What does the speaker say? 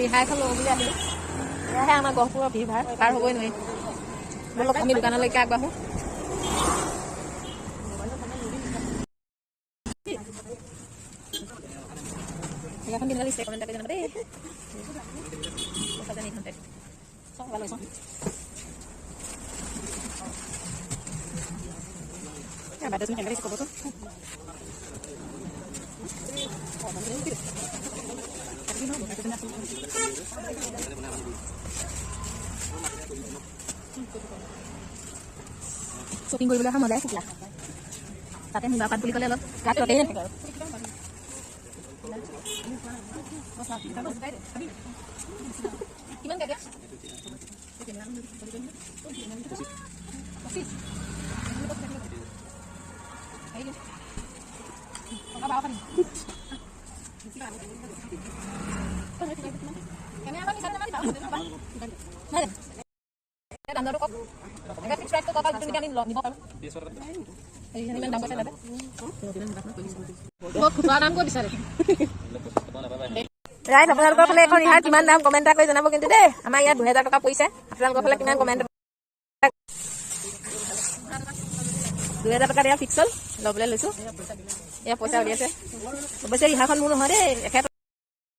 ৰিহা এখন লওঁ বুলি আহিলোঁ। এয়াহে আমাৰ গহপুৰৰ ভিৰ ভাৰ পাৰ হ'বই নোৱাৰি। বলক আমি দোকানলৈকে আগবাঢ়োঁ। এখন কিনিব লাগিছে কমেণ্ট এটা জনাব দেই। বাইদেউ তুমি কেনেকৈ ক'বচোন। শ্বপিং কৰিবলৈ অহা মজাই শিকিলা। তাতে মুগা পাট বুলি ক'লে অলপ গাত ৰতেই নাথাকে আৰু। কিমান লাগে? দামটো কওক। ফিক্স প্ৰাইচটো কওক, তুমি আমি নিব পাৰোঁ। ইমান দাম কৈছে দাদা। খুচুৰা দাম ক'ত বিচাৰে? ৰাইট, আপোনালোকৰ ফালে এখন ৰিহাৰ কিমান দাম কমেণ্ট এটা কৰি জনাব কিন্তু দেই। আমাৰ ইয়াত 2000 টকা পৰিছে। আপোনালোকৰ ফালে কিমান কমেণ্ট 2000 টকা দিয়া ফিক্স হ'ল ল'বলৈ লৈছোঁ। এয়া পইচা উলিয়াইছে। অৱশ্যে ৰিহাখন মোৰ নহয় দেই।